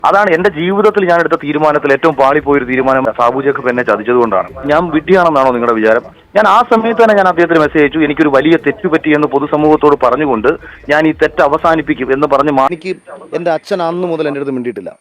അതാണ് എന്റെ ജീവിതത്തിൽ ഞാൻ എടുത്ത തീരുമാനത്തിൽ ഏറ്റവും പാളിപ്പോയൊരു തീരുമാനം. സാബു ജേക്കബ് എന്നെ ചതിച്ചതുകൊണ്ടാണ്. ഞാൻ വിഡ്ഢിയാണെന്നാണോ നിങ്ങളുടെ വിചാരം? ഞാൻ ആ സമയത്ത് തന്നെ ഞാൻ അദ്ദേഹത്തിന് മെസ്സേജ് അയച്ചു. എനിക്കൊരു വലിയ തെറ്റ് പറ്റിയെന്ന് പൊതുസമൂഹത്തോട് പറഞ്ഞുകൊണ്ട് ഞാൻ ഈ തെറ്റ് അവസാനിപ്പിക്കും എന്ന് പറഞ്ഞ് എനിക്ക് എൻ്റെ അച്ഛൻ അന്ന് മുതൽ എൻ്റെ അടുത്ത് മിണ്ടിയിട്ടില്ല.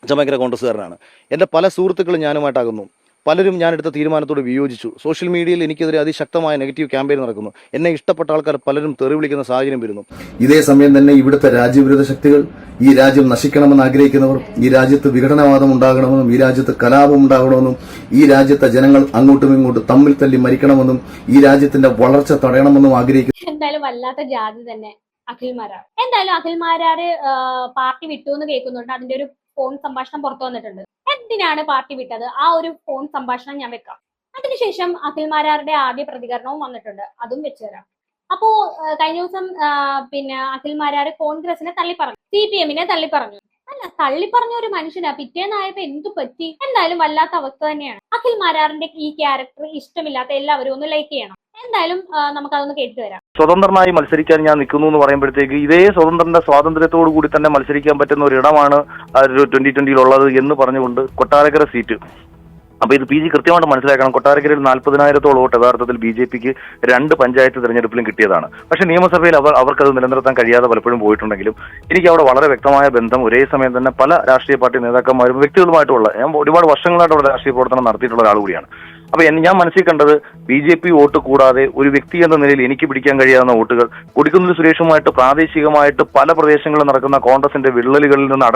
അച്ഛൻ ഭയങ്കര കോൺഗ്രസ്സുകാരനാണ്. എൻ്റെ പല സുഹൃത്തുക്കളും ഞാനുമായിട്ടാകുന്നു. പലരും ഞാനെടുത്ത തീരുമാനത്തോട് വിയോജിച്ചു. സോഷ്യൽ മീഡിയയിൽ എനിക്കെതിരെ അതിശക്തമായ നെഗറ്റീവ് ക്യാമ്പയിൻ നടക്കുന്നു. എന്നെ ഇഷ്ടപ്പെട്ട ആൾക്കാർ പലരും തെറി വിളിക്കുന്ന സാഹചര്യം വരുന്നു. ഇതേ സമയം തന്നെ ഇവിടുത്തെ രാജ്യവിരുദ്ധ ശക്തികൾ, ഈ രാജ്യം നശിക്കണമെന്ന് ആഗ്രഹിക്കുന്നവർ, ഈ രാജ്യത്ത് വിഘടനവാദം ഉണ്ടാകണമെന്നും ഈ രാജ്യത്ത് കലാപം ഉണ്ടാകണമെന്നും ഈ രാജ്യത്തെ ജനങ്ങൾ അങ്ങോട്ടും ഇങ്ങോട്ടും തമ്മിൽ തല്ലി മരിക്കണമെന്നും ഈ രാജ്യത്തിന്റെ വളർച്ച തടയണമെന്നും ആഗ്രഹിക്കുന്നു. എന്തായാലും വല്ലാത്ത ജാതി തന്നെ അഖിൽമാരാർ. എന്തായാലും അഖിൽമാരാര് പാർട്ടി വിട്ടു എന്ന് കേൾക്കുന്നുണ്ട്. അതിന്റെ ഒരു ഫോൺ സംഭാഷണം പുറത്തു വന്നിട്ടുണ്ട്. എന്തിനാണ് പാർട്ടി വിട്ടത്? ആ ഒരു ഫോൺ സംഭാഷണം ഞാൻ വെക്കാം. അതിനുശേഷം അഖിൽമാരാരുടെ ആദ്യ പ്രതികരണവും വന്നിട്ടുണ്ട്. അതും വെച്ചുതരാം. അപ്പോ കഴിഞ്ഞ ദിവസം പിന്നെ അഖിൽമാരാര് കോൺഗ്രസിനെ തള്ളിപ്പറഞ്ഞു, CPM തള്ളിപ്പറഞ്ഞു. അല്ല, തള്ളിപ്പറഞ്ഞ ഒരു മനുഷ്യനാ പിറ്റേന്നായപ്പോ എന്തു പറ്റി? എന്തായാലും വല്ലാത്ത അവസ്ഥ തന്നെയാണ്. അഖിൽമാരാറിന്റെ ഈ ക്യാരക്ടർ ഇഷ്ടമില്ലാത്ത എല്ലാവരും ഒന്ന് ലൈക്ക് ചെയ്യണം. എന്തായാലും നമുക്കതൊന്ന് കേട്ടു വരാം. സ്വതന്ത്രനായി മത്സരിക്കാൻ ഞാൻ നിൽക്കുന്നു എന്ന് പറയുമ്പോഴത്തേക്ക് ഇതേ സ്വതന്ത്രന്റെ സ്വാതന്ത്ര്യത്തോടു കൂടി തന്നെ മത്സരിക്കാൻ പറ്റുന്ന ഒരു ഇടമാണ് ഒരു 2020 ഉള്ളത് എന്ന് പറഞ്ഞുകൊണ്ട് കൊട്ടാരക്കര സീറ്റ്. അപ്പൊ ഇത് PG കൃത്യമായിട്ട് മനസ്സിലാക്കണം. കൊട്ടാരക്കരയിൽ 40,000-ഓളം വോട്ട് യഥാർത്ഥത്തിൽ BJPക്ക് 2 പഞ്ചായത്ത് തെരഞ്ഞെടുപ്പിലും കിട്ടിയതാണ്. പക്ഷെ നിയമസഭയിൽ അവർക്കത് നിലനിർത്താൻ കഴിയാതെ പലപ്പോഴും പോയിട്ടുണ്ടെങ്കിലും എനിക്ക് അവിടെ വളരെ വ്യക്തമായ ബന്ധം ഒരേ സമയം തന്നെ പല രാഷ്ട്രീയ പാർട്ടി നേതാക്കന്മാരും വ്യക്തികളുമായിട്ടുള്ള, ഞാൻ ഒരുപാട് വർഷങ്ങളായിട്ട് അവിടെ രാഷ്ട്രീയ പ്രവർത്തനം നടത്തിയിട്ടുള്ള ഒരാൾ കൂടിയാണ്. അപ്പൊ ഞാൻ മനസ്സിൽ കണ്ടത് BJP വോട്ട് കൂടാതെ ഒരു വ്യക്തി എന്ന നിലയിൽ എനിക്ക് പിടിക്കാൻ കഴിയാവുന്ന വോട്ടുകൾ കൊടിക്കുന്നിൽ സുരേഷുമായിട്ട് പ്രാദേശികമായിട്ട് പല പ്രദേശങ്ങളിൽ നടക്കുന്ന കോൺഗ്രസിന്റെ വിള്ളലുകളിൽ നിന്ന്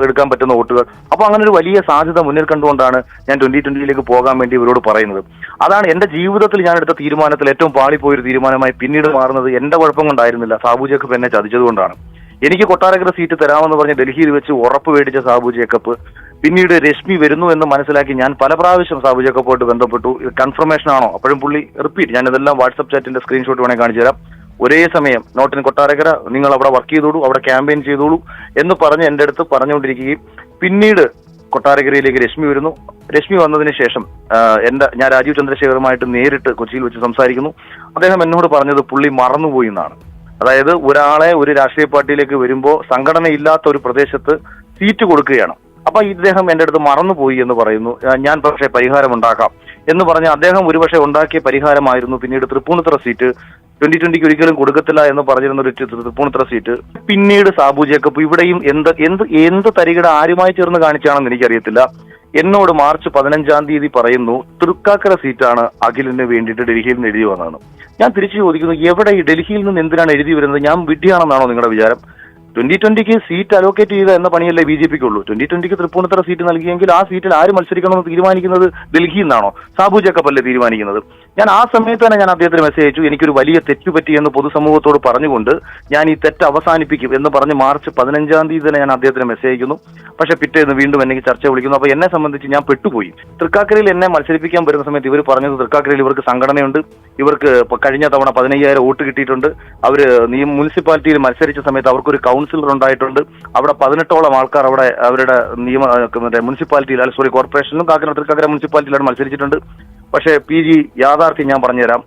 എടുക്കാൻ പറ്റുന്ന വോട്ടുകൾ. അപ്പൊ അങ്ങനെ ഒരു വലിയ സാധ്യത മുന്നിൽ കണ്ടുകൊണ്ടാണ് ഞാൻ 2020 പോകാൻ വേണ്ടി ഇവരോട് പറയുന്നത്. അതാണ് എന്റെ ജീവിതത്തിൽ ഞാൻ എടുത്ത തീരുമാനത്തിൽ ഏറ്റവും പാളിപ്പോയൊരു തീരുമാനമായി പിന്നീട് മാറുന്നത്. എന്റെ കുഴപ്പം കൊണ്ടായിരുന്നില്ല, സാബു ജേക്കബ് എന്നെ ചതിച്ചതുകൊണ്ടാണ്. എനിക്ക് കൊട്ടാരക്കര സീറ്റ് തരാമെന്ന് പറഞ്ഞ് ഡൽഹിയിൽ വെച്ച് ഉറപ്പ് മേടിച്ച സാബു ജേക്കബ് പിന്നീട് രശ്മി വരുന്നു എന്ന് മനസ്സിലാക്കി ഞാൻ പല പ്രാവശ്യം സാബു ജേക്കബുമായിട്ട് ബന്ധപ്പെട്ടു. കൺഫർമേഷൻ ആണോ? അപ്പോഴും പുള്ളി റിപ്പീറ്റ്, ഞാൻ ഇതെല്ലാം വാട്സ്ആപ്പ് ചാറ്റിന്റെ സ്ക്രീൻഷോട്ട് വേണേൽ കാണിച്ചു തരാം. ഒരേ സമയം നോട്ടിന് കൊട്ടാരക്കര, നിങ്ങൾ അവിടെ വർക്ക് ചെയ്തോളൂ, അവിടെ ക്യാമ്പയിൻ ചെയ്തോളൂ എന്ന് പറഞ്ഞ് എൻ്റെ അടുത്ത് പറഞ്ഞുകൊണ്ടിരിക്കുകയും പിന്നീട് കൊട്ടാരക്കരയിലേക്ക് രശ്മി വരുന്നു. രശ്മി വന്നതിന് ശേഷം ഞാൻ രാജീവ് ചന്ദ്രശേഖറുമായിട്ട് നേരിട്ട് കൊച്ചിയിൽ വെച്ച് സംസാരിക്കുന്നു. അദ്ദേഹം എന്നോട് പറഞ്ഞത് പുള്ളി മറന്നുപോയി എന്നാണ്. അതായത് ഒരാളെ ഒരു രാഷ്ട്രീയ പാർട്ടിയിലേക്ക് വരുമ്പോൾ സംഘടനയില്ലാത്ത ഒരു പ്രദേശത്ത് സീറ്റ് കൊടുക്കുകയാണ്. അപ്പൊ ഇദ്ദേഹം എന്റെ അടുത്ത് മറന്നുപോയി എന്ന് പറയുന്നു. ഞാൻ പക്ഷേ പരിഹാരം ഉണ്ടാക്കാം എന്ന് പറഞ്ഞ് അദ്ദേഹം ഒരുപക്ഷെ ഉണ്ടാക്കിയ പരിഹാരമായിരുന്നു പിന്നീട് തൃപ്പൂണിത്തുറ സീറ്റ്. 2020 ഒരിക്കലും കൊടുക്കത്തില്ല എന്ന് പറഞ്ഞിരുന്ന ഒരു തൃപ്പൂണിത്തുറ സീറ്റ്. പിന്നീട് സാബു ജേക്കബ് ഇവിടെയും എന്ത് തരികിട ആരുമായി ചേർന്ന് കാണിച്ചാണെന്ന് എനിക്കറിയത്തില്ല. എന്നോട് മാർച്ച് 15 പറയുന്നു തൃക്കാക്കര സീറ്റാണ് അഖിലിന് വേണ്ടിയിട്ട് ഡൽഹിയിൽ നിന്ന് എഴുതി വന്നതെന്ന്. ഞാൻ തിരിച്ചു ചോദിക്കുന്നു, എവിടെ ഈ ഡൽഹിയിൽ നിന്ന് എന്തിനാണ് എഴുതി വരുന്നത്? ഞാൻ വിഡ്ഢിയാണെന്നാണോ നിങ്ങളുടെ വിചാരം? 2020 സീറ്റ് അലോക്കേറ്റ് ചെയ്ത എന്ന പണിയല്ലേ BJPക്കുള്ളൂ. 2020 തൃപ്പൂണിത്തുറ സീറ്റ് നൽകിയെങ്കിൽ ആ സീറ്റിൽ ആര് മത്സരിക്കണമെന്ന് തീരുമാനിക്കുന്നത് ഡൽഹിയിൽ നിന്നാണോ? സാബു ജേക്കബ് അല്ലേ തീരുമാനിക്കുന്നത്? ഞാൻ ആ സമയത്ത് തന്നെ ഞാൻ അദ്ദേഹത്തിന് മെസ്സേജ് അയച്ചു. എനിക്കൊരു വലിയ തെറ്റ് പറ്റിയെന്ന് പൊതുസമൂഹത്തോട് പറഞ്ഞുകൊണ്ട് ഞാൻ ഈ തെറ്റ് അവസാനിപ്പിക്കും എന്ന് പറഞ്ഞ് മാർച്ച് 15 തന്നെ ഞാൻ അദ്ദേഹത്തിന് മെസ്സേജ് അയക്കുന്നു. പക്ഷെ പിറ്റേന്ന് വീണ്ടും എനിക്ക് ചർച്ച വിളിക്കുന്നു. അപ്പൊ എന്നെ സംബന്ധിച്ച് ഞാൻ പെട്ടുപോയി. തൃക്കാക്കരയിൽ എന്നെ മത്സരിപ്പിക്കാൻ വരുന്ന സമയത്ത് ഇവർ പറഞ്ഞത് തൃക്കാക്കരയിൽ ഇവർക്ക് സംഘടനയുണ്ട്, ഇവർക്ക് കഴിഞ്ഞ തവണ 15,000 വോട്ട് കിട്ടിയിട്ടുണ്ട്, അവര് മുനിസിപ്പാലിറ്റിയിൽ മത്സരിച്ച സമയത്ത് അവർക്കൊരു കൗൺസിലർ ഉണ്ടായിട്ടുണ്ട്, അവിടെ 18ഓളം ആൾക്കാർ അവിടെ അവരുടെ മുനിസിപ്പാലിറ്റിയിൽ കോർപ്പറേഷനിലും തൃക്കാക്കര മുനിസിപ്പാലിറ്റിയിലാണ് മത്സരിച്ചിട്ടുണ്ട്. പക്ഷേ PG യാഥാർത്ഥ്യം ഞാൻ പറഞ്ഞുതരാം.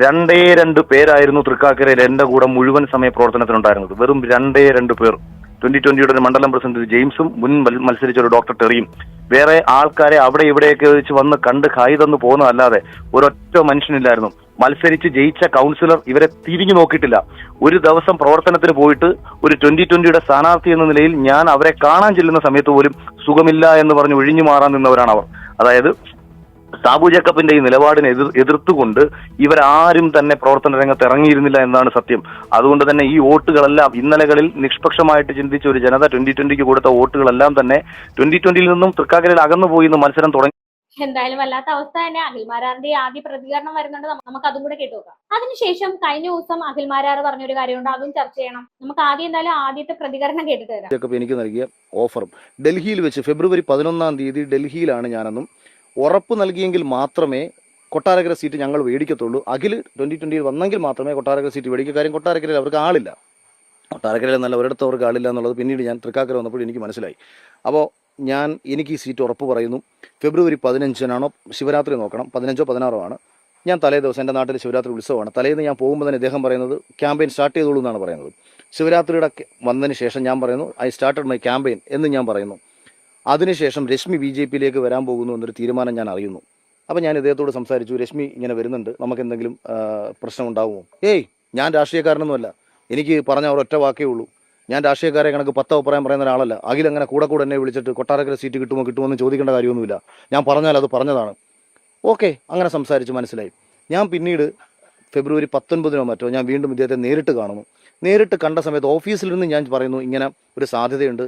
2 പേരായിരുന്നു തൃക്കാക്കരയിൽ എന്റെ കൂടെ മുഴുവൻ സമയ പ്രവർത്തനത്തിനുണ്ടായിരുന്നത്. വെറും 2 പേർ. 2020 മണ്ഡലം പ്രസിഡന്റ് ജെയിംസും മുൻ മത്സരിച്ച ഒരു ഡോക്ടർ ടെറിയും. വേറെ ആൾക്കാരെ അവിടെ ഇവിടെയൊക്കെ വെച്ച് വന്ന് കണ്ട് കൈ തന്നു പോകുന്നതല്ലാതെ ഒരൊറ്റ മനുഷ്യനില്ലായിരുന്നു. മത്സരിച്ച് ജയിച്ച കൗൺസിലർ ഇവരെ തിരിഞ്ഞു നോക്കിയിട്ടില്ല. ഒരു ദിവസം പ്രവർത്തനത്തിന് പോയിട്ട് ഒരു 2020 സ്ഥാനാർത്ഥി എന്ന നിലയിൽ ഞാൻ അവരെ കാണാൻ ചെല്ലുന്ന സമയത്ത് പോലും സുഖമില്ല എന്ന് പറഞ്ഞ് ഒഴിഞ്ഞു മാറാൻ നിന്നവരാണ് അവർ. അതായത് സാബു ജേക്കബിന്റെ ഈ നിലപാടിനെ എതിർത്തുകൊണ്ട് ഇവരാരും തന്നെ പ്രവർത്തന രംഗത്ത് ഇറങ്ങിയിരുന്നില്ല എന്നാണ് സത്യം. അതുകൊണ്ട് തന്നെ ഈ വോട്ടുകളെല്ലാം ഇന്നലകളിൽ നിഷ്പക്ഷമായിട്ട് ചിന്തിച്ച ഒരു ജനത 2020 കൊടുത്ത വോട്ടുകളെല്ലാം തന്നെ 2020 നിന്നും തൃക്കാക്കരയിൽ അകന്നുപോയി എന്ന് മത്സരം തുടങ്ങി. എന്തായാലും വല്ലാത്ത അവസ്ഥ തന്നെ. അഖിൽമാരാറിന്റെ ആദ്യ പ്രതികരണം വരുന്നുണ്ട്, നമുക്ക് അതും കൂടെ കേട്ടു നോക്കാം. അതിനുശേഷം കഴിഞ്ഞ ദിവസം അഖിൽമാരാർ പറഞ്ഞൊരു കാര്യമുണ്ട്, അതും ചർച്ച ചെയ്യണം. നമുക്ക് എന്തായാലും ആദ്യത്തെ പ്രതികരണം കേട്ടിട്ട് തരാം. ജേക്കബ് എനിക്ക് നൽകിയ ഓഫറും ഡൽഹിയിൽ വെച്ച് ഫെബ്രുവരി 11 ഡൽഹിയിലാണ് ഞാനെന്നും ഉറപ്പ് നൽകിയെങ്കിൽ മാത്രമേ കൊട്ടാരക്കര സീറ്റ് ഞങ്ങൾ മേടിക്കത്തുള്ളൂ. അഖിൽ 2020 വന്നെങ്കിൽ മാത്രമേ കൊട്ടാരക്കര സീറ്റ് മേടിക്കുക. കാര്യം കൊട്ടാരക്കരയിൽ അവർക്ക് ആളില്ല. കൊട്ടാരക്കരയിൽ നല്ല ഒരിടത്ത് അവർക്ക് ആളില്ല എന്നുള്ളത് പിന്നീട് ഞാൻ തൃക്കാക്കര വന്നപ്പോൾ എനിക്ക് മനസ്സിലായി. അപ്പോൾ എനിക്ക് ഈ സീറ്റ് ഉറപ്പ് പറയുന്നു. ഫെബ്രുവരി 15 ശിവരാത്രി നോക്കണം, 15-16 ആണ്. ഞാൻ തലേ ദിവസം എൻ്റെ നാട്ടിൽ ശിവരാത്രി ഉത്സവമാണ്. തലേന്ന് ഞാൻ പോകുമ്പോൾ തന്നെ ഇദ്ദേഹം പറയുന്നത് ക്യാമ്പയിൻ സ്റ്റാർട്ട് ചെയ്തോളൂ എന്നാണ് പറയുന്നത്. ശിവരാത്രിയുടെ വന്നതിന് ശേഷം ഞാൻ പറയുന്നു ഐ സ്റ്റാർട്ടഡ് മൈ ക്യാമ്പയിൻ എന്ന് ഞാൻ പറയുന്നു. അതിനുശേഷം രശ്മി BJP-യിലേക്ക് വരാൻ പോകുന്നു എന്നൊരു തീരുമാനം ഞാൻ അറിയുന്നു. അപ്പോൾ ഞാൻ ഇദ്ദേഹത്തോട് സംസാരിച്ചു, രശ്മി ഇങ്ങനെ വരുന്നുണ്ട്, നമുക്ക് എന്തെങ്കിലും പ്രശ്നം ഉണ്ടാകുമോ? ഏയ്, ഞാൻ രാഷ്ട്രീയക്കാരനൊന്നുമല്ല, എനിക്ക് പറഞ്ഞ ഒരൊറ്റ വാക്കേ ഉള്ളൂ, ഞാൻ രാഷ്ട്രീയക്കാരെ കണക്ക് 10 അഭിപ്രായം പറയുന്ന ഒരാളല്ല. അഖിൽ അങ്ങനെ കൂടെ എന്നെ വിളിച്ചിട്ട് കൊട്ടാരക്കര സീറ്റ് കിട്ടുമോ എന്ന് ചോദിക്കേണ്ട കാര്യമൊന്നുമില്ല, ഞാൻ പറഞ്ഞാൽ അത് പറഞ്ഞതാണ്. ഓക്കെ, അങ്ങനെ സംസാരിച്ച് മനസ്സിലായി. ഞാൻ പിന്നീട് ഫെബ്രുവരി 19-നോ മറ്റോ ഞാൻ വീണ്ടും ഇദ്ദേഹത്തെ നേരിട്ട് കാണുന്നു. നേരിട്ട് കണ്ട സമയത്ത് ഓഫീസിൽ നിന്ന് ഞാൻ പറയുന്നു ഇങ്ങനെ ഒരു സാധ്യതയുണ്ട്.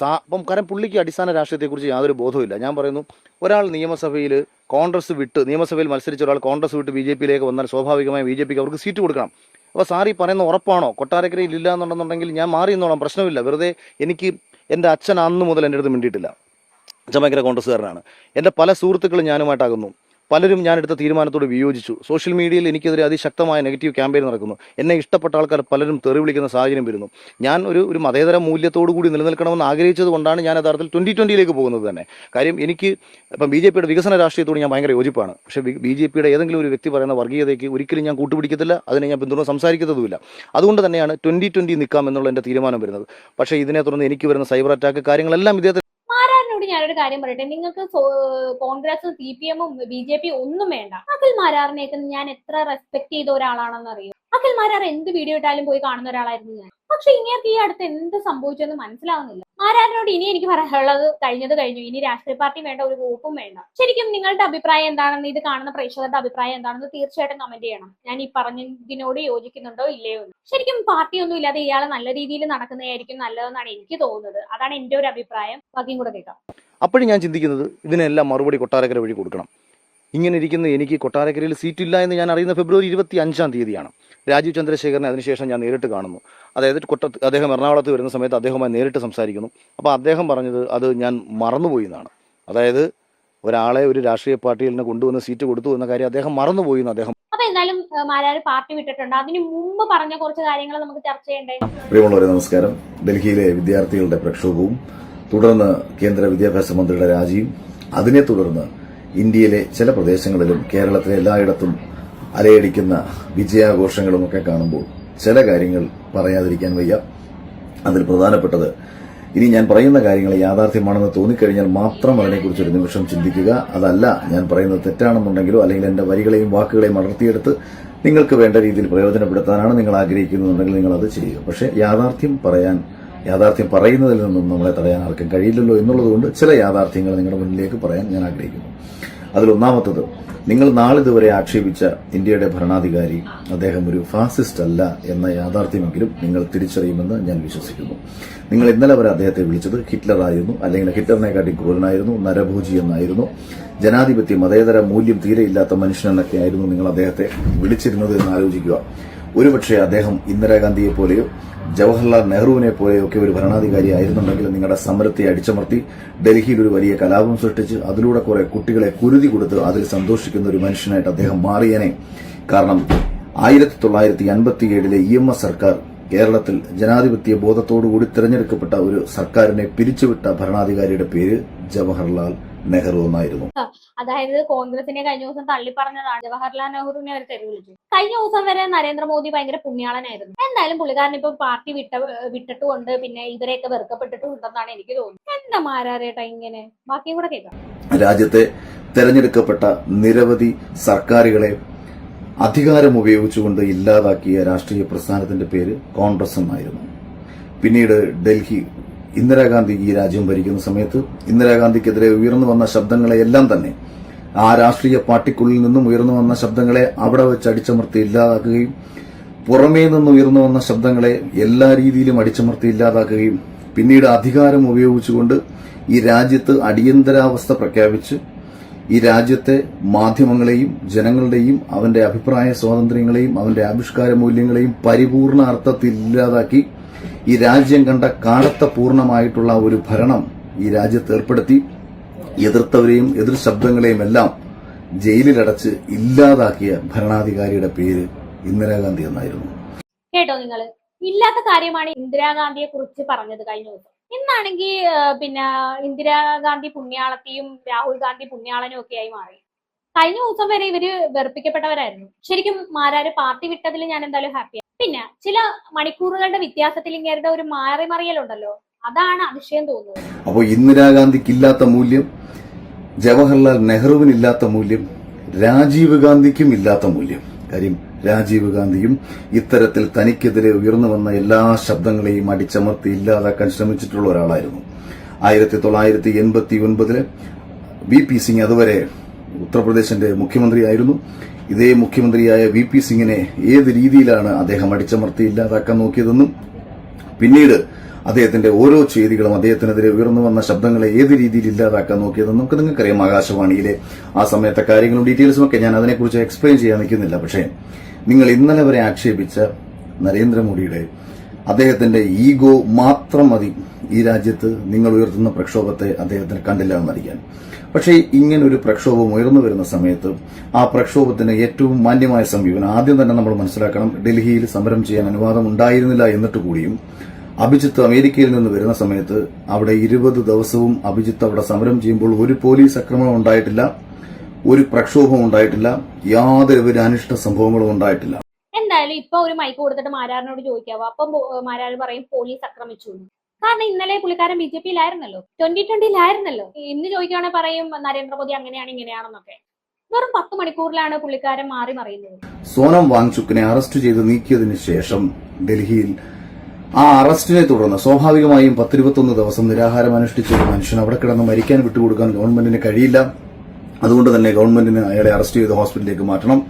അപ്പം കാരണം പുള്ളിക്ക് അടിസ്ഥാന രാഷ്ട്രീയത്തെക്കുറിച്ച് യാതൊരു ബോധവുമില്ല. ഞാൻ പറയുന്നു ഒരാൾ നിയമസഭയിൽ കോൺഗ്രസ് വിട്ട്, നിയമസഭയിൽ മത്സരിച്ച ഒരാൾ കോൺഗ്രസ് വിട്ട് BJP-യിലേക്ക് വന്നാൽ സ്വാഭാവികമായും BJP-ക്ക് അവർക്ക് സീറ്റ് കൊടുക്കണം. അപ്പോൾ സാറി പറയുന്ന ഉറപ്പാണോ? കൊട്ടാരക്കരയിൽ ഇല്ല എന്നുണ്ടെന്നുണ്ടെങ്കിൽ ഞാൻ മാറി എന്നോളാം, പ്രശ്നമില്ല. വെറുതെ എനിക്ക് എൻ്റെ അച്ഛൻ അന്ന് മുതൽ എൻ്റെ അടുത്ത് മിണ്ടിയിട്ടില്ല. അച്ഛൻ ഭയങ്കര കോൺഗ്രസ്സുകാരനാണ്. എൻ്റെ പല സുഹൃത്തുക്കളും ഞാനുമായിട്ടാകുന്നു. പലരും ഞാനെടുത്ത തീരുമാനത്തോട് വിയോജിച്ചു. സോഷ്യൽ മീഡിയയിൽ എനിക്കെതിരെ അതിശക്തമായ നെഗറ്റീവ് ക്യാമ്പയിൻ നടക്കുന്നു. എന്നെ ഇഷ്ടപ്പെട്ട ആൾക്കാർ പലരും തെറി വിളിക്കുന്ന സാഹചര്യം വരുന്നു. ഞാൻ ഒരു മതേതര മൂല്യത്തോടു കൂടി നിലനിൽക്കണമെന്ന് ആഗ്രഹിച്ചത് കൊണ്ടാണ് ഞാൻ യഥാർത്ഥത്തിൽ 2020-യിലേക്ക് പോകുന്നത് തന്നെ. കാര്യം എനിക്ക് ഇപ്പം BJP-യുടെ വികസന രാഷ്ട്രീയത്തോട് ഞാൻ ഭയങ്കര യോജിപ്പാണ്. പക്ഷേ BJP-യുടെ ഏതെങ്കിലും ഒരു വ്യക്തി പറയുന്ന വർഗീയതയ്ക്ക് ഒരിക്കലും ഞാൻ കൂട്ടുപിടിക്കത്തില്ല, അതിനെ ഞാൻ പിന്തുണ സംസാരിക്കുന്നതുമില്ല. അതുകൊണ്ട് തന്നെയാണ് 2020 നിൽക്കാം എന്നുള്ള എൻ്റെ തീരുമാനം വരുന്നത്. പക്ഷേ ഇതിനെ തുടർന്ന് എനിക്ക് വരുന്ന സൈബർ അറ്റാക്ക് കാര്യങ്ങളെല്ലാം ഇദ്ദേഹത്തെ മാരാറിനോട് ഞാനൊരു കാര്യം പറയട്ടെ, നിങ്ങൾക്ക് കോൺഗ്രസ് CPM BJP ഒന്നും വേണ്ട. അഖിൽ മാരാറിനെയൊക്കെ ഞാൻ എത്ര റെസ്പെക്ട് ചെയ്ത ഒരാളാണെന്ന് അറിയും. അഖിൽ മാരാർ എന്ത് വീഡിയോ ഇട്ടാലും പോയി കാണുന്ന ഒരാളായിരുന്നു ഞാൻ. പക്ഷെ ഇങ്ങനെയൊക്കെ ഈ അടുത്ത് എന്ത് സംഭവിച്ചെന്ന് മനസ്സിലാവുന്നില്ല. മാരാറിനോട് ഇനി എനിക്ക് പറയാനുള്ളത് കഴിഞ്ഞു. ഇനി രാഷ്ട്രീയ പാർട്ടി വേണ്ട, ഒരു ഗ്രൂപ്പും വേണ്ട. ശരിക്കും നിങ്ങളുടെ അഭിപ്രായം എന്താണെന്ന്, ഇത് കാണുന്ന പ്രേക്ഷകരുടെ അഭിപ്രായം എന്താണെന്ന് തീർച്ചയായിട്ടും കമന്റ് ചെയ്യണം. ഞാൻ ഈ പറഞ്ഞതിനോട് യോജിക്കുന്നുണ്ടോ ഇല്ലയോ എന്ന്. ശരിക്കും പാർട്ടിയൊന്നും ഇല്ലാതെ ഇയാൾ നല്ല രീതിയിൽ നടക്കുന്നതായിരിക്കും നല്ലതെന്നാണ് എനിക്ക് തോന്നുന്നത്. അതാണ് എന്റെ ഒരു അഭിപ്രായം. ബാക്കിയും കൂടെ കേൾക്കാം. അപ്പോഴും ഞാൻ ചിന്തിക്കുന്നത് ഇതിനെല്ലാം മറുപടി കൊട്ടാരക്കര വഴി കൊടുക്കണം. ഇങ്ങനെ ഇരിക്കുന്ന എനിക്ക് കൊട്ടാരക്കരയിൽ സീറ്റില്ല എന്ന് ഞാൻ അറിയുന്ന ഫെബ്രുവരി 25-ാം തീയതിയാണ്. രാജീവ് ചന്ദ്രശേഖരനെ അതിനുശേഷം ഞാൻ നേരിട്ട് കാണുന്നു. അതായത് അദ്ദേഹം എറണാകുളത്ത് വരുന്ന സമയത്ത് അദ്ദേഹവുമായി നേരിട്ട് സംസാരിക്കുന്നു. അപ്പോൾ അദ്ദേഹം പറഞ്ഞത് അത് ഞാൻ മറന്നുപോയി എന്നാണ്. അതായത് ഒരാളെ ഒരു രാഷ്ട്രീയ പാർട്ടിയിൽ നിന്ന് കൊണ്ടുവന്ന് സീറ്റ് കൊടുത്തു എന്ന കാര്യം അദ്ദേഹം മറന്നുപോയി എന്ന് അദ്ദേഹം. അപ്പൊ എന്തായാലും മാരാർ പാർട്ടി വിട്ടിട്ടുണ്ട്. അതിന് മുമ്പ് പറഞ്ഞ കുറച്ച് കാര്യങ്ങൾ നമുക്ക് ചർച്ച ചെയ്യണ്ടേ. പ്രിയമുള്ളവരെ നമസ്കാരം. ഡൽഹിയിലെ വിദ്യാർത്ഥികളുടെ പ്രക്ഷോഭവും തുടർന്ന് കേന്ദ്ര വിദ്യാഭ്യാസ മന്ത്രിയുടെ രാജിയും അതിനെ തുടർന്ന് ഇന്ത്യയിലെ ചില പ്രദേശങ്ങളിലും കേരളത്തിലെ എല്ലായിടത്തും അലയടിക്കുന്ന വിജയാഘോഷങ്ങളും ഒക്കെ കാണുമ്പോൾ ചില കാര്യങ്ങൾ പറയാതിരിക്കാൻ വയ്യ. അതിൽ പ്രധാനപ്പെട്ടത്, ഇനി ഞാൻ പറയുന്ന കാര്യങ്ങൾ യാഥാർത്ഥ്യമാണെന്ന് തോന്നിക്കഴിഞ്ഞാൽ മാത്രം അതിനെക്കുറിച്ച് ഒരു നിമിഷം ചിന്തിക്കുക. അതല്ല ഞാൻ പറയുന്നത് തെറ്റാണെന്നുണ്ടെങ്കിലോ അല്ലെങ്കിൽ എന്റെ വരികളെയും വാക്കുകളെയും അടർത്തിയെടുത്ത് നിങ്ങൾക്ക് വേണ്ട രീതിയിൽ പ്രയോജനപ്പെടുത്താനാണ് നിങ്ങൾ ആഗ്രഹിക്കുന്നുണ്ടെങ്കിൽ നിങ്ങൾ അത് ചെയ്യുക. പക്ഷേ യാഥാർത്ഥ്യം പറയുന്നതിൽ നിന്നും നമ്മളെ തടയാൻ ആർക്കും കഴിയില്ലല്ലോ എന്നുള്ളതുകൊണ്ട് ചില യാഥാർത്ഥ്യങ്ങൾ നിങ്ങളുടെ മുന്നിലേക്ക് പറയാൻ ഞാൻ ആഗ്രഹിക്കുന്നു. അതിലൊന്നാമത്തത്, നിങ്ങൾ നാളിതുവരെ ആക്ഷേപിച്ച ഇന്ത്യയുടെ ഭരണാധികാരി അദ്ദേഹം ഒരു ഫാസിസ്റ്റ് അല്ല എന്ന യാഥാർത്ഥ്യമെങ്കിലും നിങ്ങൾ തിരിച്ചറിയുമെന്ന് ഞാൻ വിശ്വസിക്കുന്നു. നിങ്ങൾ ഇന്നലെ വരെ അദ്ദേഹത്തെ വിളിച്ചത് ഹിറ്റ്ലറായിരുന്നു, അല്ലെങ്കിൽ ഹിറ്റ്ലറിനെക്കാട്ടി ക്രൂരനായിരുന്നു, നരഭോജി എന്നായിരുന്നു, ജനാധിപത്യ മതേതര മൂല്യം തീരെയില്ലാത്ത മനുഷ്യനെന്നൊക്കെ ആയിരുന്നു നിങ്ങൾ അദ്ദേഹത്തെ വിളിച്ചിരുന്നത് എന്ന് ആലോചിക്കുക. ഒരുപക്ഷെ അദ്ദേഹം ഇന്ദിരാഗാന്ധിയെ പോലെയോ ജവഹർലാൽ നെഹ്റുവിനെ പോലെയൊക്കെ ഒരു ഭരണാധികാരി ആയിരുന്നുണ്ടെങ്കിൽ നിങ്ങളുടെ സമരത്തെ അടിച്ചമർത്തി ഡൽഹിയിൽ ഒരു വലിയ കലാപം സൃഷ്ടിച്ച് അതിലൂടെ കുറെ കുട്ടികളെ കുരുതി കൊടുത്ത് അതിൽ സന്തോഷിക്കുന്ന ഒരു മനുഷ്യനായിട്ട് അദ്ദേഹം മാറിയേനെ. കാരണം 1957-ലെ EMS സർക്കാർ കേരളത്തിൽ ജനാധിപത്യ ബോധത്തോടുകൂടി തിരഞ്ഞെടുക്കപ്പെട്ട ഒരു സർക്കാരിനെ പിരിച്ചുവിട്ട ഭരണാധികാരിയുടെ പേര് ജവഹർലാൽ നെഹ്റു എന്നായിരുന്നു. അതായത് കോൺഗ്രസിനെ കഴിഞ്ഞ ദിവസം തള്ളി പറഞ്ഞതാണ്, ജവഹർലാൽ നെഹ്റുവിനെ അവർ തെരുവ് വിളിച്ചു. കഴിഞ്ഞ ദിവസം വരെ നരേന്ദ്രമോദി ഭയങ്കര പുണ്യാളനായിരുന്നു. എന്തായാലും പുള്ളിക്കാരൻ ഇപ്പൊ പാർട്ടി വിട്ടിട്ടുമുണ്ട്, പിന്നെ ഇവരെയൊക്കെ വെറുക്കപ്പെട്ടിട്ടുണ്ടെന്നാണ് എനിക്ക് തോന്നുന്നത്. എന്താ മാരാറേട്ടാ ഇങ്ങനെ? ബാക്കിയും കൂടെ കേൾക്കാം. രാജ്യത്തെ തെരഞ്ഞെടുക്കപ്പെട്ട നിരവധി സർക്കാരുകളെ അധികാരം ഉപയോഗിച്ചുകൊണ്ട് ഇല്ലാതാക്കിയ രാഷ്ട്രീയ പ്രസ്ഥാനത്തിന്റെ പേര് കോൺഗ്രസ് എന്നായിരുന്നു. പിന്നീട് ഡൽഹി ഇന്ദിരാഗാന്ധി ഈ രാജ്യം ഭരിക്കുന്ന സമയത്ത് ഇന്ദിരാഗാന്ധിക്കെതിരെ ഉയർന്നു വന്ന ശബ്ദങ്ങളെയെല്ലാം തന്നെ ആ രാഷ്ട്രീയ പാർട്ടിക്കുള്ളിൽ നിന്നും ഉയർന്നു വന്ന ശബ്ദങ്ങളെ അവിടെ വെച്ച് അടിച്ചമർത്തി ഇല്ലാതാക്കുകയും പുറമേ നിന്ന് ഉയർന്നു വന്ന ശബ്ദങ്ങളെ എല്ലാ രീതിയിലും അടിച്ചമർത്തി ഇല്ലാതാക്കുകയും പിന്നീട് അധികാരം ഉപയോഗിച്ചുകൊണ്ട് ഈ രാജ്യത്ത് അടിയന്തരാവസ്ഥ പ്രഖ്യാപിച്ച് ഈ രാജ്യത്തെ മാധ്യമങ്ങളെയും ജനങ്ങളുടെയും അവന്റെ അഭിപ്രായ സ്വാതന്ത്ര്യങ്ങളെയും അവന്റെ ആവിഷ്കാര മൂല്യങ്ങളെയും പരിപൂർണ അർത്ഥത്തിൽ ഇല്ലാതാക്കി ഈ രാജ്യം കണ്ട കാലത്ത പൂർണ്ണമായിട്ടുള്ള ഒരു ഭരണം ഈ രാജ്യത്ത് ഏർപ്പെടുത്തി എതിർത്തവരെയും എതിർ ശബ്ദങ്ങളെയും എല്ലാം ജയിലിലടച്ച് ഇല്ലാതാക്കിയ ഭരണാധികാരിയുടെ പേര് ഇന്ദിരാഗാന്ധി എന്നായിരുന്നു. കേട്ടോ നിങ്ങള്? ഇല്ലാത്ത കാര്യമാണ് ഇന്ദിരാഗാന്ധിയെ കുറിച്ച് പറഞ്ഞത് കഴിഞ്ഞ ദിവസം. ഇന്നാണെങ്കിൽ പിന്നെ ഇന്ദിരാഗാന്ധി പുണ്യാളത്തിയും രാഹുൽ ഗാന്ധി പുണ്യാളനും ഒക്കെ ആയി മാറി. കഴിഞ്ഞ ദിവസം വരെ ഇവര് വെറുപ്പിക്കപ്പെട്ടവരായിരുന്നു. ശരിക്കും മാരാര് പാർട്ടി വിട്ടതിൽ ഞാൻ എന്തായാലും ഹാപ്പിയാണ്. പിന്നെ ചില മണിക്കൂറുകളുടെ വ്യത്യാസത്തിൽ ഇങ്ങേരുടെ ഒരു മാറിമറിയലുണ്ടല്ലോ, അതാണ് അതിശയം തോന്നുന്നത്. അപ്പോൾ ഇന്ദിരാഗാന്ധിക്ക് ഇല്ലാത്ത മൂല്യം, ജവഹർലാൽ നെഹ്റുവിനില്ലാത്ത മൂല്യം, രാജീവ് ഗാന്ധിക്കും ഇല്ലാത്ത മൂല്യം. കാര്യം രാജീവ് ഗാന്ധിയും ഇത്തരത്തിൽ തനിക്കെതിരെ ഉയർന്നു വന്ന എല്ലാ ശബ്ദങ്ങളെയും അടിച്ചമർത്തി ഇല്ലാതാക്കാൻ ശ്രമിച്ചിട്ടുള്ള ഒരാളായിരുന്നു. 1989 VP സിംഗ് അതുവരെ ഉത്തർപ്രദേശിന്റെ മുഖ്യമന്ത്രിയായിരുന്നു. ഇതേ മുഖ്യമന്ത്രിയായ VP സിംഗിനെ ഏത് രീതിയിലാണ് അദ്ദേഹം അടിച്ചമർത്തി ഇല്ലാതാക്കാൻ നോക്കിയതെന്നും പിന്നീട് അദ്ദേഹത്തിന്റെ ഓരോ ചെയ്തികളും അദ്ദേഹത്തിനെതിരെ ഉയർന്നു വന്ന ശബ്ദങ്ങളെ ഏത് രീതിയിൽ ഇല്ലാതാക്കാൻ നോക്കിയതെന്നും നമുക്ക് നിങ്ങൾക്കറിയാം. ആകാശവാണിയിലെ ആ സമയത്തെ കാര്യങ്ങളും ഡീറ്റെയിൽസും ഒക്കെ ഞാൻ അതിനെക്കുറിച്ച് എക്സ്പ്ലെയിൻ ചെയ്യാൻ നിൽക്കുന്നില്ല. പക്ഷേ നിങ്ങൾ ഇന്നലെ വരെ ആക്ഷേപിച്ച നരേന്ദ്രമോദിയുടെ അദ്ദേഹത്തിന്റെ ഈഗോ മാത്രം മതി ഈ രാജ്യത്ത് നിങ്ങൾ ഉയർത്തുന്ന പ്രക്ഷോഭത്തെ അദ്ദേഹത്തിന് കണ്ടില്ല എന്നറിയാൻ. പക്ഷേ ഇങ്ങനൊരു പ്രക്ഷോഭം ഉയർന്നു വരുന്ന സമയത്ത് ആ പ്രക്ഷോഭത്തിന് ഏറ്റവും മാന്യമായ സമീപനം ആദ്യം തന്നെ നമ്മൾ മനസ്സിലാക്കണം. ഡൽഹിയിൽ സമരം ചെയ്യാൻ അനുവാദം ഉണ്ടായിരുന്നില്ല എന്നിട്ട് കൂടിയും അഭിജിത്ത് അമേരിക്കയിൽ നിന്ന് വരുന്ന സമയത്ത് അവിടെ 20 ദിവസവും അഭിജിത്ത് അവിടെ സമരം ചെയ്യുമ്പോൾ ഒരു പോലീസ് ആക്രമണം ഉണ്ടായിട്ടില്ല, ഒരു പ്രക്ഷോഭം ഉണ്ടായിട്ടില്ല, യാതൊരു അനിഷ്ട സംഭവങ്ങളും ഉണ്ടായിട്ടില്ല. എന്തായാലും ഇപ്പൊ ഒരു മൈക്ക് കൊടുത്തിട്ട് മാരാറിനോട് ചോദിക്കാവോ, അപ്പം മാരാർ പറയും പോലീസ് ആക്രമിച്ചു. കാരണം ഇന്നലെ പുള്ളിക്കാരൻ BJP-യിലായിരുന്നല്ലോ, 2020-ലായിരുന്നല്ലോ. ഇന്ന് ചോദിക്കുകയാണെങ്കിൽ പറയും നരേന്ദ്രമോദി അങ്ങനെയാണ് ഇങ്ങനെയാണെന്നൊക്കെ. വെറും 10 മണിക്കൂറിലാണ് പുള്ളിക്കാരൻ മാറി മറിയുന്നത്. സോനം വാങ്ചുക്കിനെ അറസ്റ്റ് ചെയ്ത് നീക്കിയതിനു ശേഷം ഡൽഹിയിൽ ആ അറസ്റ്റിനെ തുടർന്ന് സ്വാഭാവികമായും 10-21 ദിവസം നിരാഹാരം അനുഷ്ഠിച്ച ഒരു മനുഷ്യൻ അവിടെ കിടന്ന് മരിക്കാൻ വിട്ടുകൊടുക്കാൻ ഗവൺമെന്റിന് കഴിയില്ല. അതുകൊണ്ട് തന്നെ ഗവൺമെന്റിന് അയാളെ അറസ്റ്റ് ചെയ്ത് ഹോസ്പിറ്റലിലേക്ക് മാറ്റണം.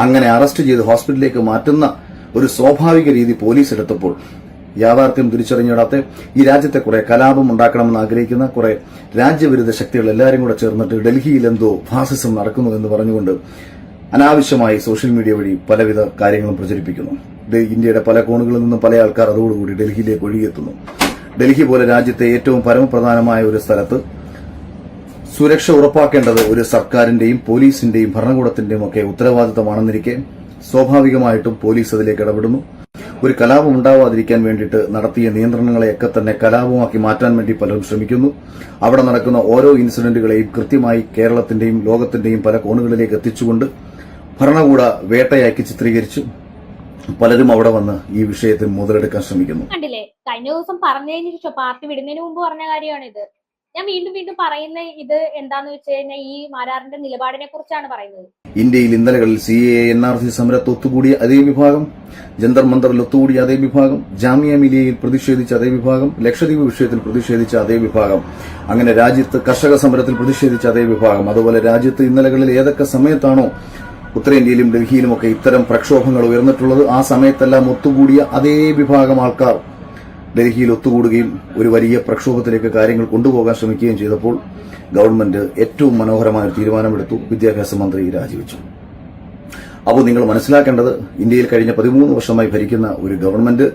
അങ്ങനെ അറസ്റ്റ് ചെയ്ത് ഹോസ്പിറ്റലിലേക്ക് മാറ്റുന്ന ഒരു സ്വാഭാവിക രീതി പോലീസ് എടുത്തപ്പോൾ യാഥാർത്ഥ്യം തിരിച്ചറിഞ്ഞിടാത്ത ഈ രാജ്യത്തെ കുറെ കലാപം ഉണ്ടാക്കണമെന്ന് ആഗ്രഹിക്കുന്ന കുറെ രാജ്യവിരുദ്ധ ശക്തികൾ എല്ലാവരും കൂടെ ചേർന്നിട്ട് ഡൽഹിയിൽ എന്തോ ഫാസിസം നടക്കുന്നു എന്ന് പറഞ്ഞുകൊണ്ട് അനാവശ്യമായി സോഷ്യൽ മീഡിയ വഴി പലവിധ കാര്യങ്ങളും പ്രചരിപ്പിക്കുന്നു. ഇന്ത്യയുടെ പല കോണുകളിൽ നിന്നും പല ആൾക്കാർ അതോടുകൂടി ഡൽഹിയിലേക്ക് ഒഴുകിയെത്തുന്നു. ഡൽഹി പോലെ രാജ്യത്തെ ഏറ്റവും പരമപ്രധാനമായ ഒരു സ്ഥലത്ത് സുരക്ഷ ഉറപ്പാക്കേണ്ടത് ഒരു സർക്കാരിന്റെയും പോലീസിന്റെയും ഭരണകൂടത്തിന്റെയും ഒക്കെ ഉത്തരവാദിത്തമാണെന്നിരിക്കെ സ്വാഭാവികമായിട്ടും പോലീസ് അതിലേക്ക് ഇടപെടുന്നു. ഒരു കലാപം ഉണ്ടാവാതിരിക്കാൻ വേണ്ടിയിട്ട് നടത്തിയ നിയന്ത്രണങ്ങളെയൊക്കെ തന്നെ കലാപമാക്കി മാറ്റാൻ വേണ്ടി പലരും ശ്രമിക്കുന്നു. അവിടെ നടക്കുന്ന ഓരോ ഇൻസിഡന്റുകളെയും കൃത്യമായി കേരളത്തിന്റെയും ലോകത്തിന്റെയും പല കോണുകളിലേക്ക് എത്തിച്ചുകൊണ്ട് ഭരണകൂട വേട്ടയാക്കി ചിത്രീകരിച്ച് പലരും അവിടെ വന്ന് ഈ വിഷയത്തിൽ മുതലെടുക്കാൻ ശ്രമിക്കുന്നു. കണ്ടില്ലേ, കഴിഞ്ഞ ദിവസം പറഞ്ഞതിന് ശേഷം പാർട്ടി വിടുന്നതിന് മുമ്പ് പറഞ്ഞ കാര്യമാണിത്. ഞാൻ വീണ്ടും പറയുന്ന ഇത് എന്താന്ന് വെച്ച് കഴിഞ്ഞാൽ ഈ മാരാറിന്റെ നിലപാടിനെ കുറിച്ചാണ് പറയുന്നത്. ഇന്ത്യയിൽ ഇന്നലകളിൽ CAA NRC സമരത്ത് ഒത്തുകൂടിയ അതേ വിഭാഗം, ജന്തർ മന്ദറിൽ ഒത്തുകൂടിയ അതേ വിഭാഗം, ജാമിയ മിലിയയിൽ പ്രതിഷേധിച്ച അതേ വിഭാഗം, ലക്ഷദ്വീപ് വിഷയത്തിൽ പ്രതിഷേധിച്ച അതേ വിഭാഗം, അങ്ങനെ രാജ്യത്ത് കർഷക സമരത്തിൽ പ്രതിഷേധിച്ച അതേ വിഭാഗം, അതുപോലെ രാജ്യത്ത് ഇന്നലകളിൽ ഏതൊക്കെ സമയത്താണോ ഉത്തരേന്ത്യയിലും ഡൽഹിയിലുമൊക്കെ ഇത്തരം പ്രക്ഷോഭങ്ങൾ ഉയർന്നിട്ടുള്ളത് ആ സമയത്തെല്ലാം ഒത്തുകൂടിയ അതേ വിഭാഗം ആൾക്കാർ ഡൽഹിയിൽ ഒത്തുകൂടുകയും ഒരു വലിയ പ്രക്ഷോഭത്തിലേക്ക് കാര്യങ്ങൾ കൊണ്ടുപോകാൻ ശ്രമിക്കുകയും ചെയ്തപ്പോൾ ഗവൺമെന്റ് ഏറ്റവും മനോഹരമായ ഒരു തീരുമാനമെടുത്തു. വിദ്യാഭ്യാസ മന്ത്രി രാജിവെച്ചു. അപ്പോൾ നിങ്ങൾ മനസ്സിലാക്കേണ്ടത് ഇന്ത്യയിൽ കഴിഞ്ഞ 13 വർഷമായി ഭരിക്കുന്ന ഒരു ഗവൺമെന്റ്,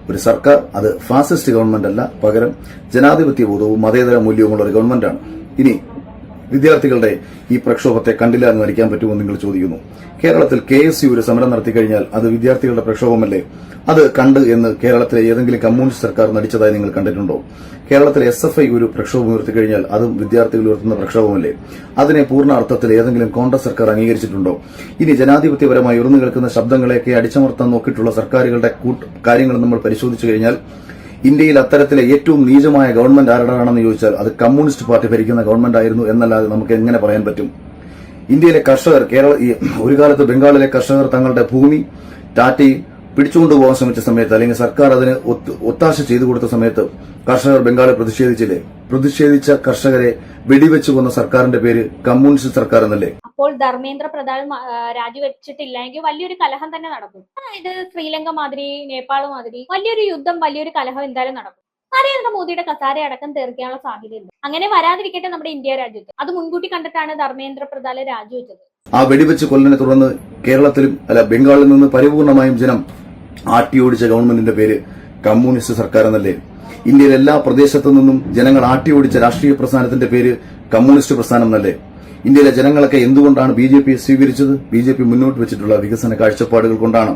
ഒരു സർക്കാർ, അത് ഫാസിസ്റ്റ് ഗവൺമെന്റ് അല്ല, പകരം ജനാധിപത്യ ബോധവും മതേതര മൂല്യവുമുള്ള ഒരു ഗവൺമെന്റാണ്. ഇനി വിദ്യാർത്ഥികളുടെ ഈ പ്രക്ഷോഭത്തെ കണ്ടില്ല എന്ന് നടിക്കാൻ പറ്റുമോ നിങ്ങൾ ചോദിക്കുന്നു. കേരളത്തിൽ KSU ഒരു സമരം നടത്തിക്കഴിഞ്ഞാൽ അത് വിദ്യാർത്ഥികളുടെ പ്രക്ഷോഭമല്ലേ? അത് കണ്ട് എന്ന് കേരളത്തിലെ ഏതെങ്കിലും കമ്മ്യൂണിസ്റ്റ് സർക്കാർ നടിച്ചതായി നിങ്ങൾ കണ്ടിട്ടുണ്ടോ? കേരളത്തിലെ SFI ഒരു പ്രക്ഷോഭം ഉയർത്തിക്കഴിഞ്ഞാൽ അതും വിദ്യാർത്ഥികൾ ഉയർത്തുന്ന പ്രക്ഷോഭമല്ലേ? അതിനെ പൂർണ്ണ അർത്ഥത്തിൽ ഏതെങ്കിലും കോൺഗ്രസ് സർക്കാർ അംഗീകരിച്ചിട്ടുണ്ടോ? ഇനി ജനാധിപത്യപരമായി ഉയർന്നു കേൾക്കുന്ന ശബ്ദങ്ങളെയൊക്കെ അടിച്ചമർത്താൻ നോക്കിയിട്ടുള്ള സർക്കാരുകളുടെ കാര്യങ്ങൾ നമ്മൾ പരിശോധിച്ചു കഴിഞ്ഞാൽ ഇന്ത്യയിൽ അത്തരത്തിലെ ഏറ്റവും നീചമായ ഗവൺമെന്റ് ആരുടെയാണെന്ന് ചോദിച്ചാൽ അത് കമ്മ്യൂണിസ്റ്റ് പാർട്ടി ഭരിക്കുന്ന ഗവൺമെന്റ് ആയിരുന്നു എന്നല്ലാതെ നമുക്ക് എങ്ങനെ പറയാൻ പറ്റും? ഇന്ത്യയിലെ കർഷകർ ഒരു കാലത്ത് ബംഗാളിലെ കർഷകർ തങ്ങളുടെ ഭൂമി ടാറ്റയിൽ പിടിച്ചുകൊണ്ടുപോകാൻ ശ്രമിച്ച സമയത്ത് അല്ലെങ്കിൽ സർക്കാർ അതിന് ഒത്താശ ചെയ്തു കൊടുത്ത സമയത്ത് കർഷകർ ബംഗാളിൽ പ്രതിഷേധിച്ചില്ലേ? പ്രതിഷേധിച്ച കർഷകരെ വെടിവെച്ചു കൊന്ന സർക്കാരിന്റെ പേര് കമ്മ്യൂണിസ്റ്റ് സർക്കാർ എന്നല്ലേ? അപ്പോൾ ധർമ്മേന്ദ്ര പ്രധാൻ രാജിവെച്ചിട്ടില്ലെങ്കിൽ വലിയൊരു കലഹം തന്നെ നടക്കും. അതായത് ശ്രീലങ്ക മാതിരി, നേപ്പാൾ മാതിരി വലിയൊരു യുദ്ധം, വലിയൊരു കലഹം എന്തായാലും നടക്കും. നരേന്ദ്രമോദിയുടെ കസാര അടക്കം തീർക്കാനുള്ള സാധ്യതയുണ്ട്. അങ്ങനെ വരാതിരിക്കട്ടെ നമ്മുടെ ഇന്ത്യ രാജ്യത്ത്. അത് മുൻകൂട്ടി കണ്ടിട്ടാണ് ധർമ്മേന്ദ്ര പ്രധാൻ രാജിവെച്ചത്. ആ വെടിവെച്ച് കൊല്ലനെ തുടർന്ന് കേരളത്തിലും ബംഗാളിൽ നിന്ന് പരിപൂർണമായും ജനം ആട്ടിയോടിച്ച ഗവൺമെന്റിന്റെ പേര് കമ്മ്യൂണിസ്റ്റ് സർക്കാർ എന്നല്ലേ? ഇന്ത്യയിലെ എല്ലാ പ്രദേശത്തു നിന്നും ജനങ്ങൾ ആട്ടിയോടിച്ച രാഷ്ട്രീയ പ്രസ്ഥാനത്തിന്റെ പേര് കമ്മ്യൂണിസ്റ്റ് പ്രസ്ഥാനം എന്നല്ലേ? ഇന്ത്യയിലെ ജനങ്ങളൊക്കെ എന്തുകൊണ്ടാണ് BJP സ്വീകരിച്ചത്? BJP മുന്നോട്ട് വെച്ചിട്ടുള്ള വികസന കാഴ്ചപ്പാടുകൾ കൊണ്ടാണ്.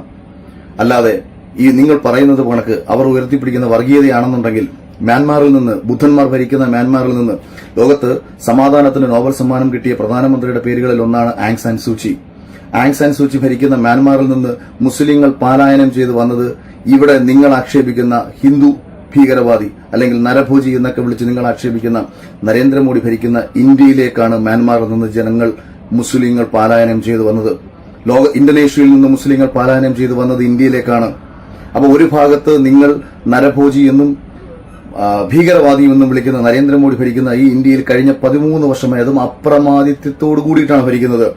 അല്ലാതെ ഈ നിങ്ങൾ പറയുന്നത് കണക്ക് അവർ ഉയർത്തിപ്പിടിക്കുന്ന വർഗീയതയാണെന്നുണ്ടെങ്കിൽ മ്യാൻമാറിൽ നിന്ന്, ബുദ്ധന്മാർ ഭരിക്കുന്ന മ്യാൻമാറിൽ നിന്ന് ലോകത്ത് സമാധാനത്തിന് നോബൽ സമ്മാനം കിട്ടിയ പ്രധാനമന്ത്രിയുടെ പേരുകളിൽ ഒന്നാണ് ആങ് സാൻ സൂചി. ആങ് സാൻ സൂചി ഭരിക്കുന്ന മ്യാൻമാറിൽ നിന്ന് മുസ്ലിങ്ങൾ പലായനം ചെയ്തു വന്നത് ഇവിടെ നിങ്ങൾ ആക്ഷേപിക്കുന്ന ഹിന്ദു ഭീകരവാദി അല്ലെങ്കിൽ നരഭോജി എന്നൊക്കെ വിളിച്ച് നിങ്ങൾ ആക്ഷേപിക്കുന്ന നരേന്ദ്രമോദി ഭരിക്കുന്ന ഇന്ത്യയിലേക്കാണ് മ്യാൻമാറിൽ നിന്ന് ജനങ്ങൾ മുസ്ലിങ്ങൾ പലായനം ചെയ്തു വന്നത്. ഇന്തോനേഷ്യയിൽ നിന്ന് മുസ്ലിങ്ങൾ പലായനം ചെയ്തു വന്നത് ഇന്ത്യയിലേക്കാണ്. അപ്പോൾ ഒരു ഭാഗത്ത് നിങ്ങൾ നരഭോജി എന്നും ഭീകരവാദിയും എന്നും വിളിക്കുന്ന നരേന്ദ്രമോദി ഭരിക്കുന്ന ഈ ഇന്ത്യയിൽ കഴിഞ്ഞ 13 വർഷമായി അതും അപ്രമാദിത്വത്തോടു കൂടിയിട്ടാണ് ഭരിക്കുന്നത്.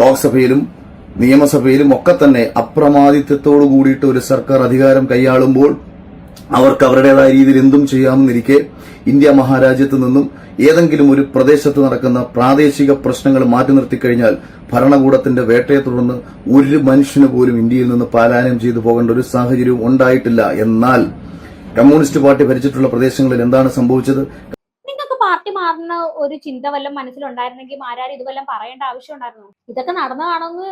ലോക്സഭയിലും നിയമസഭയിലും ഒക്കെ തന്നെ അപ്രമാദിത്വത്തോടു കൂടിയിട്ട് ഒരു സർക്കാർ അധികാരം കൈയാളുമ്പോൾ അവർക്ക് അവരുടേതായ രീതിയിൽ എന്തും ചെയ്യാമെന്നിരിക്കെ ഇന്ത്യ മഹാരാജ്യത്ത് നിന്നും ഏതെങ്കിലും ഒരു പ്രദേശത്ത് നടക്കുന്ന പ്രാദേശിക പ്രശ്നങ്ങൾ മാറ്റി നിർത്തിക്കഴിഞ്ഞാൽ ഭരണകൂടത്തിന്റെ വേട്ടയെ തുടർന്ന് ഒരു മനുഷ്യന് പോലും ഇന്ത്യയിൽ നിന്ന് പലായനം ചെയ്തു പോകേണ്ട ഒരു സാഹചര്യവും ഉണ്ടായിട്ടില്ല. എന്നാൽ കമ്മ്യൂണിസ്റ്റ് പാർട്ടി ഭരിച്ചിട്ടുള്ള പ്രദേശങ്ങളിൽ എന്താണ് സംഭവിച്ചത്? നിങ്ങൾക്ക് പാർട്ടി മാറുന്ന ഒരു ചിന്ത വല്ലതും മനസ്സിലുണ്ടായിരുന്നെങ്കിൽ മാരാർ ഇതുവല്ലം പറയേണ്ട ആവശ്യം ഉണ്ടായിരുന്നു? ഇതൊക്കെ നടന്നതാണെന്ന്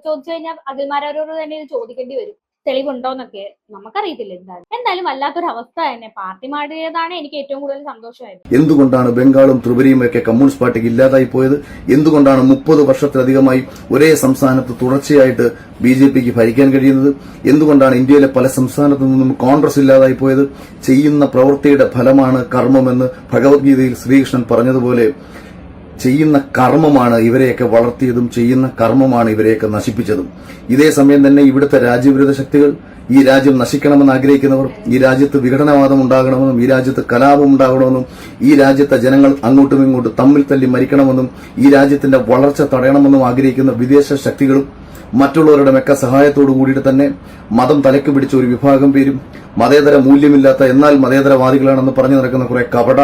ചോദിച്ചു കഴിഞ്ഞാൽ അഖിൽമാരാരോട് തന്നെ ഇത് ചോദിക്കേണ്ടി വരും. തെളിവുണ്ടോന്നൊക്കെ നമുക്കറിയത്തില്ല. എന്തായാലും വല്ലാത്തൊരു അവസ്ഥ തന്നെ. പാർട്ടി മാറിയതാണ് എനിക്ക് ഏറ്റവും കൂടുതൽ സന്തോഷമായത്. എന്തുകൊണ്ടാണ് ബംഗാളും ത്രിപുരയും ഒക്കെ കമ്മ്യൂണിസ്റ്റ് പാർട്ടിക്ക് ഇല്ലാതായി പോയത്? എന്തുകൊണ്ടാണ് 30 വർഷത്തിലധികമായി ഒരേ സംസ്ഥാനത്ത് തുടർച്ചയായിട്ട് BJPക്ക് ഭരിക്കാൻ കഴിയുന്നത്? എന്തുകൊണ്ടാണ് ഇന്ത്യയിലെ പല സംസ്ഥാനത്തു നിന്നും കോൺഗ്രസ് ഇല്ലാതായി പോയത്? ചെയ്യുന്ന പ്രവൃത്തിയുടെ ഫലമാണ് കർമ്മമെന്ന് ഭഗവത്ഗീതയിൽ ശ്രീകൃഷ്ണൻ പറഞ്ഞതുപോലെ ചെയ്യുന്ന കർമ്മമാണ് ഇവരെയൊക്കെ വളർത്തിയതും ചെയ്യുന്ന കർമ്മമാണ് ഇവരെയൊക്കെ നശിപ്പിച്ചതും. ഇതേ സമയം തന്നെ ഇവിടുത്തെ രാജ്യവിരുദ്ധ ശക്തികൾ, ഈ രാജ്യം നശിക്കണമെന്ന് ആഗ്രഹിക്കുന്നവർ, ഈ രാജ്യത്ത് വിഘടനവാദം ഉണ്ടാകണമെന്നും ഈ രാജ്യത്ത് കലാപം ഉണ്ടാകണമെന്നും ഈ രാജ്യത്തെ ജനങ്ങൾ അങ്ങോട്ടും ഇങ്ങോട്ടും തമ്മിൽ തല്ലി മരിക്കണമെന്നും ഈ രാജ്യത്തിന്റെ വളർച്ച തടയണമെന്നും ആഗ്രഹിക്കുന്ന വിദേശ ശക്തികളും മറ്റുള്ളവരുടെ മെക്ക സഹായത്തോടു കൂടിയിട്ട് തന്നെ മതം തലയ്ക്ക് പിടിച്ച ഒരു വിഭാഗം പേരും മതേതര മൂല്യമില്ലാത്ത എന്നാൽ മതേതരവാദികളാണെന്ന് പറഞ്ഞു നടക്കുന്ന കുറെ കപട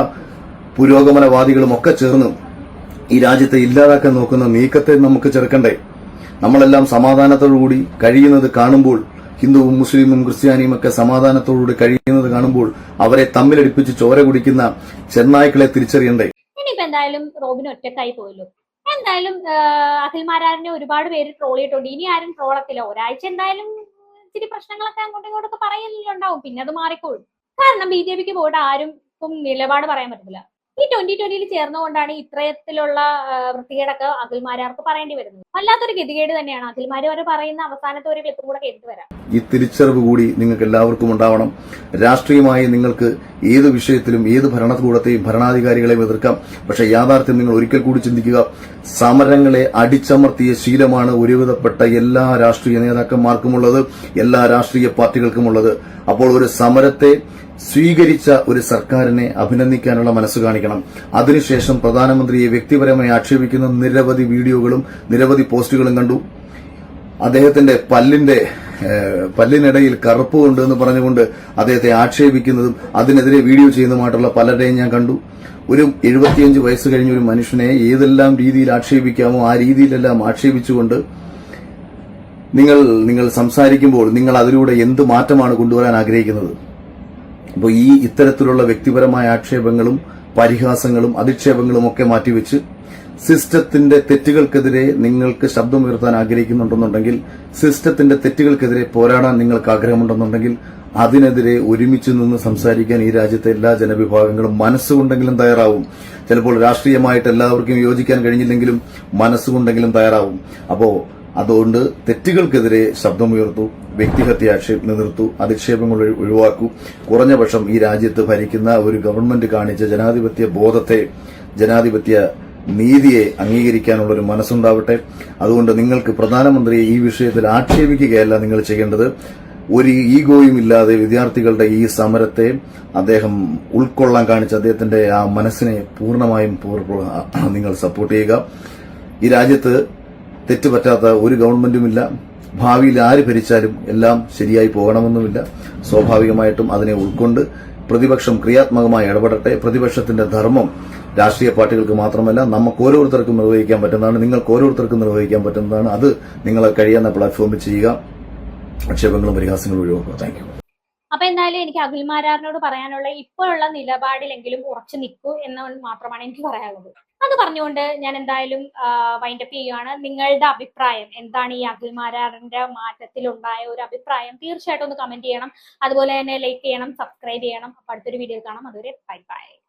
പുരോഗമനവാദികളും ഒക്കെ ചേർന്ന് ഈ രാജ്യത്തെ ഇല്ലാതാക്കാൻ നോക്കുന്ന നീക്കത്തെ നമുക്ക് ചെറുക്കണ്ടേ? നമ്മളെല്ലാം സമാധാനത്തോടുകൂടി കഴിയുന്നത് കാണുമ്പോൾ, ഹിന്ദുവും മുസ്ലിമും ക്രിസ്ത്യാനിയും ഒക്കെ സമാധാനത്തോടുകൂടി കഴിയുന്നത് കാണുമ്പോൾ അവരെ തമ്മിലടിപ്പിച്ച് ചോര കുടിക്കുന്ന ചെന്നായ്ക്കളെ തിരിച്ചറിയണ്ടേ? ഇനിയിപ്പോ എന്തായാലും റോബിന് ഒറ്റക്കായി പോയല്ലോ. എന്തായാലും അഖിൽമാരാറിനെ ഒരുപാട് പേര് ട്രോൾ ചെയ്തിട്ടുണ്ട്. ഇനി ആരും ട്രോളത്തില്ല. ഒരാഴ്ച എന്തായാലും ഇച്ചിരി പ്രശ്നങ്ങളൊക്കെ അങ്ങോട്ടും ഇങ്ങോട്ടൊക്കെ പറയലുണ്ടാവും. പിന്നെ അത് മാറിക്കോളും. കാരണം BJPക്ക് പോയിട്ട് ആരും ഇപ്പം നിലപാട് പറയാൻ പറ്റത്തില്ല. ഈ 2020 ചേർന്നുകൊണ്ടാണ് ഇത്തരത്തിലുള്ള വൃത്തികേടൊക്കെ അഖിൽമാരാർക്ക് പറയേണ്ടി വരുന്നത്. വല്ലാത്തൊരു ഗതികേട് തന്നെയാണ്. അഖിൽമാർ പറയുന്ന അവസാനത്തെ ഒരു ക്ലിപ്പും കൂടെ കേട്ടിട്ട് വരാം. ഈ തിരിച്ചറിവ് കൂടി നിങ്ങൾക്ക് എല്ലാവർക്കും ഉണ്ടാവണം. രാഷ്ട്രീയമായി നിങ്ങൾക്ക് ഏത് വിഷയത്തിലും ഏത് ഭരണകൂടത്തെയും ഭരണാധികാരികളെയും എതിർക്കാം. പക്ഷെ യാഥാർത്ഥ്യം നിങ്ങൾ ഒരിക്കൽ കൂടി ചിന്തിക്കുക. സമരങ്ങളെ അടിച്ചമർത്തിയ ശീലമാണ് ഒരുവിധപ്പെട്ട എല്ലാ രാഷ്ട്രീയ നേതാക്കന്മാർക്കുമുള്ളത്, എല്ലാ രാഷ്ട്രീയ പാർട്ടികൾക്കുമുള്ളത്. അപ്പോൾ ഒരു സമരത്തെ സ്വീകരിച്ച ഒരു സർക്കാരിനെ അഭിനന്ദിക്കാനുള്ള മനസ്സ് കാണിക്കണം. അതിനുശേഷം പ്രധാനമന്ത്രിയെ വ്യക്തിപരമായി ആക്ഷേപിക്കുന്ന നിരവധി വീഡിയോകളും നിരവധി പോസ്റ്റുകളും കണ്ടു. അദ്ദേഹത്തിന്റെ പല്ലിനിടയിൽ കറുപ്പുണ്ട് എന്ന് പറഞ്ഞുകൊണ്ട് അദ്ദേഹത്തെ ആക്ഷേപിക്കുന്നതും അതിനെതിരെ വീഡിയോ ചെയ്യുന്നതുമായിട്ടുള്ള പലരെയും ഞാൻ കണ്ടു. ഒരു 75 വയസ്സ് കഴിഞ്ഞ ഒരു മനുഷ്യനെ ഏതെല്ലാം രീതിയിൽ ആക്ഷേപിക്കാമോ ആ രീതിയിലെല്ലാം ആക്ഷേപിച്ചുകൊണ്ട് നിങ്ങൾ സംസാരിക്കുമ്പോൾ നിങ്ങൾ അതിലൂടെ എന്ത് മാറ്റമാണ് കൊണ്ടുവരാൻ ആഗ്രഹിക്കുന്നത്? അപ്പോൾ ഈ ഇത്തരത്തിലുള്ള വ്യക്തിപരമായ ആക്ഷേപങ്ങളും പരിഹാസങ്ങളും അധിക്ഷേപങ്ങളും ഒക്കെ മാറ്റിവെച്ച് സിസ്റ്റത്തിന്റെ തെറ്റുകൾക്കെതിരെ നിങ്ങൾക്ക് ശബ്ദമുയർത്താൻ ആഗ്രഹിക്കുന്നുണ്ടെന്നുണ്ടെങ്കിൽ, സിസ്റ്റത്തിന്റെ തെറ്റുകൾക്കെതിരെ പോരാടാൻ നിങ്ങൾക്ക് ആഗ്രഹമുണ്ടെന്നുണ്ടെങ്കിൽ അതിനെതിരെ ഒരുമിച്ച് നിന്ന് സംസാരിക്കാൻ ഈ രാജ്യത്തെ എല്ലാ ജനവിഭാഗങ്ങളും മനസ്സുകൊണ്ടെങ്കിലും തയ്യാറാവും. ചിലപ്പോൾ രാഷ്ട്രീയമായിട്ട് എല്ലാവർക്കും യോജിക്കാൻ കഴിഞ്ഞില്ലെങ്കിലും മനസ്സുകൊണ്ടെങ്കിലും തയ്യാറാവും. അതുകൊണ്ട് തെറ്റുകൾക്കെതിരെ ശബ്ദമുയർത്തൂ, വ്യക്തിഹത്യ നിർത്തൂ, അധിക്ഷേപങ്ങൾ ഒഴിവാക്കൂ. കുറഞ്ഞ പക്ഷം ഈ രാജ്യത്ത് ഭരിക്കുന്ന ഒരു ഗവൺമെന്റ് കാണിച്ച ജനാധിപത്യ ബോധത്തെ, ജനാധിപത്യ നീതിയെ അംഗീകരിക്കാനുള്ള ഒരു മനസ്സുണ്ടാവട്ടെ. അതുകൊണ്ട് നിങ്ങൾക്ക് പ്രധാനമന്ത്രിയെ ഈ വിഷയത്തിൽ ആക്ഷേപിക്കുകയല്ല നിങ്ങൾ ചെയ്യേണ്ടത്. ഒരു ഈഗോയും ഇല്ലാതെ വിദ്യാർത്ഥികളുടെ ഈ സമരത്തെ അദ്ദേഹം ഉൾക്കൊള്ളാൻ കാണിച്ച അദ്ദേഹത്തിന്റെ ആ മനസ്സിനെ പൂർണ്ണമായും നിങ്ങൾ സപ്പോർട്ട് ചെയ്യുക. ഈ രാജ്യത്ത് തെറ്റുപറ്റാത്ത ഒരു ഗവൺമെന്റുമില്ല. ഭാവിയിൽ ആര് ഭരിച്ചാലും എല്ലാം ശരിയായി പോകണമെന്നുമില്ല. സ്വാഭാവികമായിട്ടും അതിനെ ഉൾക്കൊണ്ട് പ്രതിപക്ഷം ക്രിയാത്മകമായി ഇടപെടട്ടെ. പ്രതിപക്ഷത്തിന്റെ ധർമ്മം രാഷ്ട്രീയ പാർട്ടികൾക്ക് മാത്രമല്ല നമുക്ക് ഓരോരുത്തർക്കും നിർവഹിക്കാൻ പറ്റുന്നതാണ്, നിങ്ങൾക്ക് ഓരോരുത്തർക്കും നിർവഹിക്കാൻ പറ്റുന്നതാണ്. അത് നിങ്ങൾ കഴിയുന്ന പ്ലാറ്റ്ഫോമിൽ ചെയ്യുക. ആക്ഷേപങ്ങളും പരിഹാസങ്ങളും ഒഴിവാക്കുക. Thank you. അപ്പൊ എന്തായാലും എനിക്ക് അഖിൽമാരാറിനോട് പറയാനുള്ള ഇപ്പോഴുള്ള നിലപാടിലെങ്കിലും ഉറച്ചു നിൽക്കൂ എന്ന് മാത്രമാണ് എനിക്ക് പറയാനുള്ളത്. അത് പറഞ്ഞുകൊണ്ട് ഞാൻ എന്തായാലും വൈൻഡപ്പ് ചെയ്യുകയാണ്. നിങ്ങളുടെ അഭിപ്രായം എന്താണ് ഈ അഖിൽമാരാറിന്റെ മാറ്റത്തിൽ ഉണ്ടായ ഒരു അഭിപ്രായം തീർച്ചയായിട്ടും ഒന്ന് കമന്റ് ചെയ്യണം. അതുപോലെ തന്നെ ലൈക്ക് ചെയ്യണം, സബ്സ്ക്രൈബ് ചെയ്യണം. അപ്പൊ അടുത്തൊരു വീഡിയോ കാണാം. അതുവരെ ബൈ ബൈ.